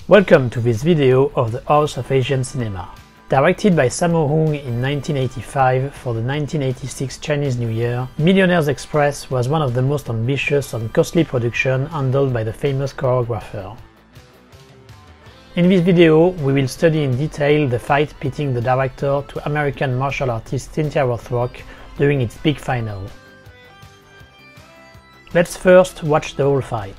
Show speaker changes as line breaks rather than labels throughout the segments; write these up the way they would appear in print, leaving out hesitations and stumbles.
Welcome to this video of the House of Asian Cinema. Directed by Sammo in 1985 for the 1986 Chinese New Year, Millionaire Express was one of the most ambitious and costly productions handled by the famous choreographer. In this video, we will study in detail the fight pitting the director to American martial artist Cynthia Rothrock during its big final. Let's first watch the whole fight.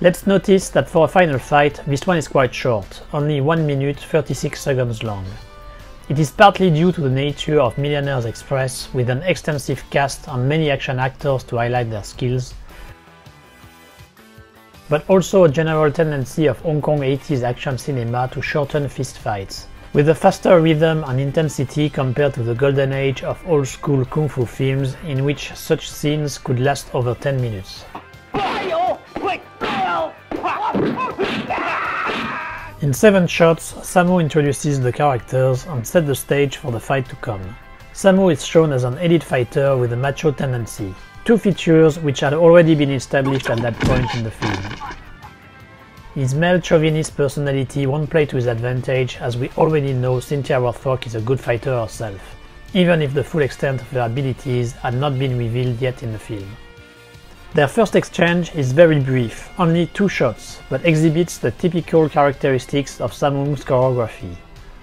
Let's notice that for a final fight, this one is quite short, only 1 minute 36 seconds long. It is partly due to the nature of Millionaire Express, with an extensive cast and many action actors to highlight their skills, but also a general tendency of Hong Kong 80s action cinema to shorten fist fights, with a faster rhythm and intensity compared to the golden age of old-school kung fu films in which such scenes could last over 10 minutes. In 7 shots, Sammo introduces the characters and sets the stage for the fight to come. Sammo is shown as an elite fighter with a macho tendency, 2 features which had already been established at that point in the film. His male chauvinist personality won't play to his advantage, as we already know Cynthia Rothrock is a good fighter herself, even if the full extent of her abilities had not been revealed yet in the film. Their first exchange is very brief, only 2 shots, but exhibits the typical characteristics of Sammo's choreography: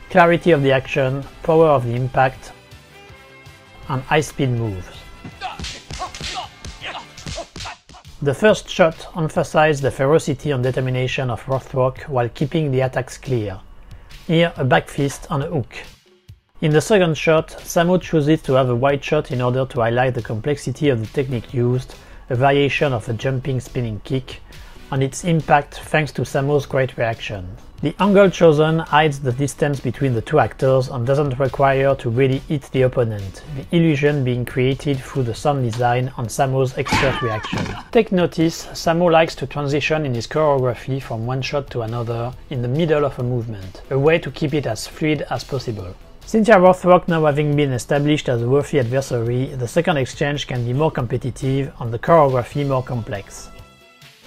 clarity of the action, power of the impact, and high-speed moves. The first shot emphasizes the ferocity and determination of Rothrock while keeping the attacks clear. Here, a back fist and a hook. In the second shot, Sammo chooses to have a wide shot in order to highlight the complexity of the technique used, a variation of a jumping spinning kick, and its impact thanks to Sammo's great reaction. The angle chosen hides the distance between the 2 actors and doesn't require to really hit the opponent, the illusion being created through the sound design and Sammo's expert reaction. Take notice, Sammo likes to transition in his choreography from one shot to another in the middle of a movement, a way to keep it as fluid as possible. Cynthia Rothrock now having been established as a worthy adversary, the second exchange can be more competitive and the choreography more complex.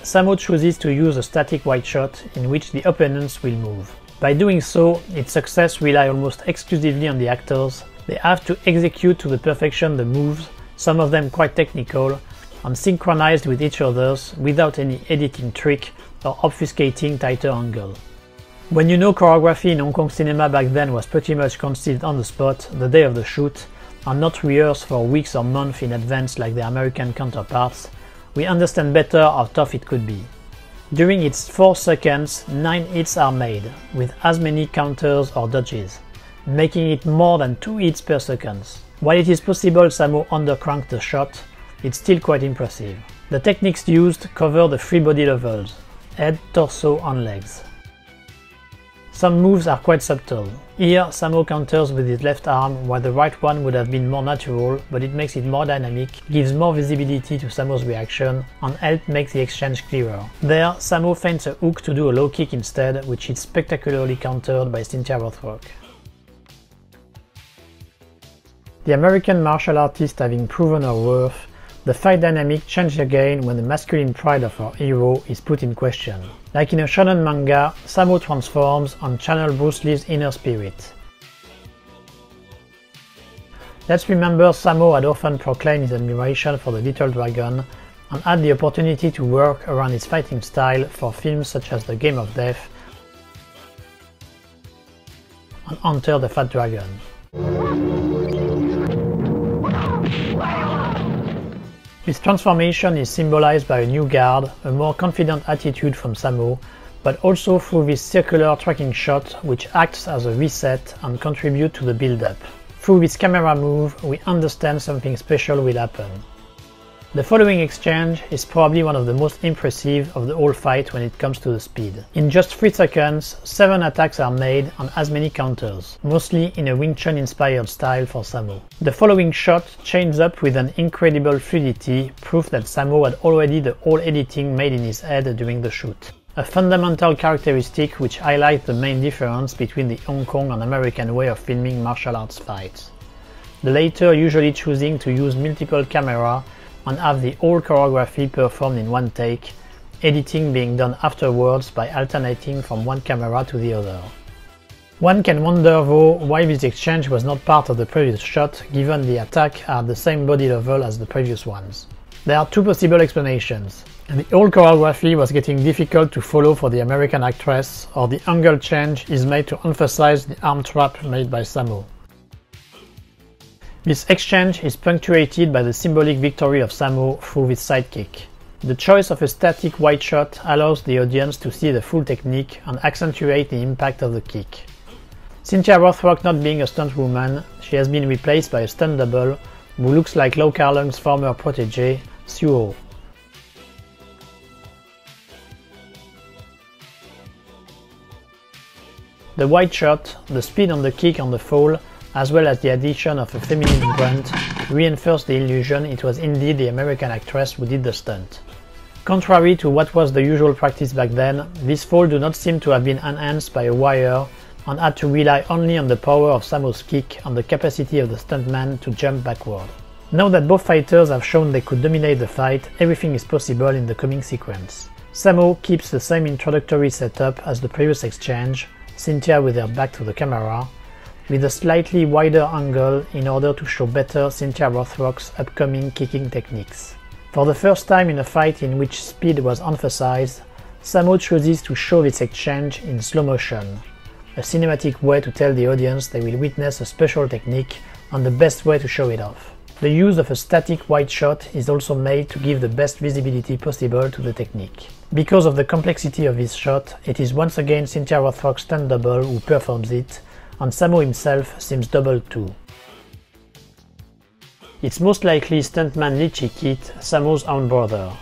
Sammo chooses to use a static wide shot in which the opponents will move. By doing so, its success relies almost exclusively on the actors. They have to execute to the perfection the moves, some of them quite technical, and synchronized with each other without any editing trick or obfuscating tighter angle. When you know choreography in Hong Kong cinema back then was pretty much conceived on the spot, the day of the shoot, and not rehearsed for weeks or months in advance like their American counterparts, we understand better how tough it could be. During its 4 seconds, 9 hits are made, with as many counters or dodges, making it more than 2 hits per second. While it is possible Sammo undercranked the shot, it's still quite impressive. The techniques used cover the 3 body levels: head, torso and legs. Some moves are quite subtle. Here, Sammo counters with his left arm, while the right one would have been more natural, but it makes it more dynamic, gives more visibility to Sammo's reaction, and helps make the exchange clearer. There, Sammo feints a hook to do a low kick instead, which is spectacularly countered by Cynthia Rothrock. The American martial artist having proven her worth, the fight dynamic changes again when the masculine pride of our hero is put in question. Like in a shonen manga, Sammo transforms and channels Bruce Lee's inner spirit. Let's remember Sammo had often proclaimed his admiration for the Little Dragon and had the opportunity to work around his fighting style for films such as The Game of Death and Enter the Fat Dragon. This transformation is symbolized by a new guard, a more confident attitude from Sammo, but also through this circular tracking shot which acts as a reset and contributes to the build-up. Through this camera move, we understand something special will happen. The following exchange is probably one of the most impressive of the whole fight when it comes to the speed. In just 3 seconds, 7 attacks are made and as many counters, mostly in a Wing Chun inspired style for Sammo. The following shot chains up with an incredible fluidity, proof that Sammo had already the whole editing made in his head during the shoot. A fundamental characteristic which highlights the main difference between the Hong Kong and American way of filming martial arts fights. The latter usually choosing to use multiple cameras and have the whole choreography performed in one take, editing being done afterwards by alternating from one camera to the other. One can wonder though why this exchange was not part of the previous shot, given the attack are at the same body level as the previous ones. There are 2 possible explanations. The whole choreography was getting difficult to follow for the American actress, or the angle change is made to emphasize the arm trap made by Sammo. This exchange is punctuated by the symbolic victory of Sammo through his sidekick. The choice of a static wide shot allows the audience to see the full technique and accentuate the impact of the kick. Cynthia Rothrock not being a stunt woman, she has been replaced by a stunt double who looks like Lau Kar-leung's former protege, Hsiao. The wide shot, the speed on the kick and the fall, as well as the addition of a feminine grunt, reinforced the illusion it was indeed the American actress who did the stunt. Contrary to what was the usual practice back then, this fall do not seem to have been enhanced by a wire and had to rely only on the power of Sammo's kick and the capacity of the stuntman to jump backward. Now that both fighters have shown they could dominate the fight, everything is possible in the coming sequence. Sammo keeps the same introductory setup as the previous exchange, Cynthia with her back to the camera, with a slightly wider angle in order to show better Cynthia Rothrock's upcoming kicking techniques. For the first time in a fight in which speed was emphasized, Sammo chooses to show this exchange in slow motion, a cinematic way to tell the audience they will witness a special technique and the best way to show it off. The use of a static wide shot is also made to give the best visibility possible to the technique. Because of the complexity of this shot, it is once again Cynthia Rothrock's stunt double who performs it, and Sammo himself seems doubled too. It's most likely stuntman Lee Chi-kit, Sammo's own brother.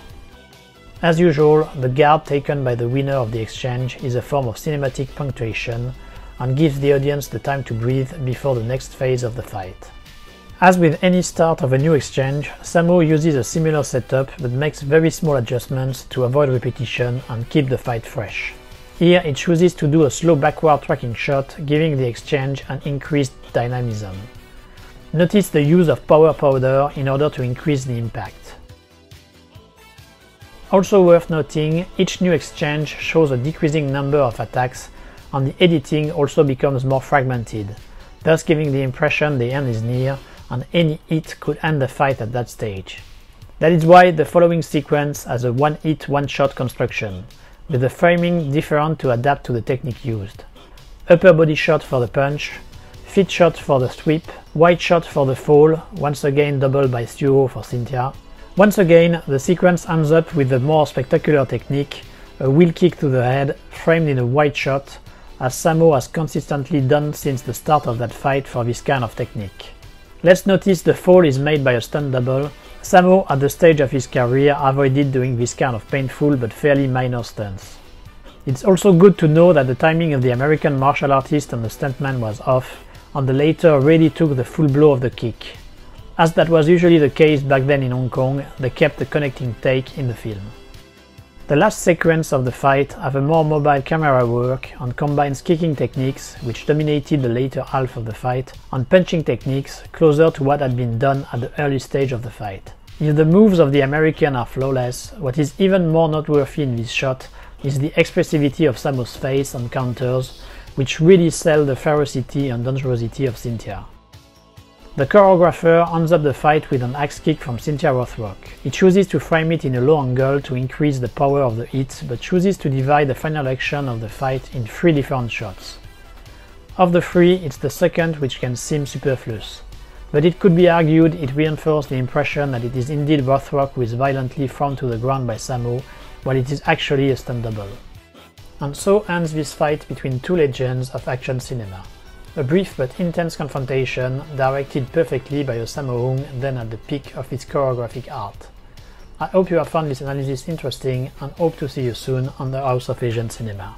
As usual, the guard taken by the winner of the exchange is a form of cinematic punctuation and gives the audience the time to breathe before the next phase of the fight. As with any start of a new exchange, Sammo uses a similar setup but makes very small adjustments to avoid repetition and keep the fight fresh. Here it chooses to do a slow backward tracking shot, giving the exchange an increased dynamism. Notice the use of power powder in order to increase the impact. Also worth noting, each new exchange shows a decreasing number of attacks and the editing also becomes more fragmented, thus giving the impression the end is near and any hit could end the fight at that stage. That is why the following sequence has a one-hit, one-shot construction, with the framing different to adapt to the technique used. Upper body shot for the punch, feet shot for the sweep, wide shot for the fall, once again doubled by Hsiao for Cynthia. Once again, the sequence ends up with a more spectacular technique, a wheel kick to the head, framed in a wide shot, as Sammo has consistently done since the start of that fight for this kind of technique. Let's notice the fall is made by a stunt double. Sammo, at the stage of his career, avoided doing this kind of painful but fairly minor stunts. It's also good to know that the timing of the American martial artist and the stuntman was off, and the latter really took the full blow of the kick. As that was usually the case back then in Hong Kong, they kept a connecting take in the film. The last sequence of the fight have a more mobile camera work and combines kicking techniques, which dominated the later half of the fight, and punching techniques closer to what had been done at the early stage of the fight. If the moves of the American are flawless, what is even more noteworthy in this shot is the expressivity of Sammo's face and counters, which really sell the ferocity and dangerosity of Cynthia. The choreographer ends up the fight with an axe kick from Cynthia Rothrock. He chooses to frame it in a low angle to increase the power of the hit, but chooses to divide the final action of the fight in 3 different shots. Of the 3, it's the second which can seem superfluous, but it could be argued it reinforced the impression that it is indeed Rothrock who is violently thrown to the ground by Sammo, while it is actually a stunt double. And so ends this fight between two legends of action cinema. A brief but intense confrontation, directed perfectly by a Sammo Hung then at the peak of its choreographic art. I hope you have found this analysis interesting and hope to see you soon on the House of Asian Cinema.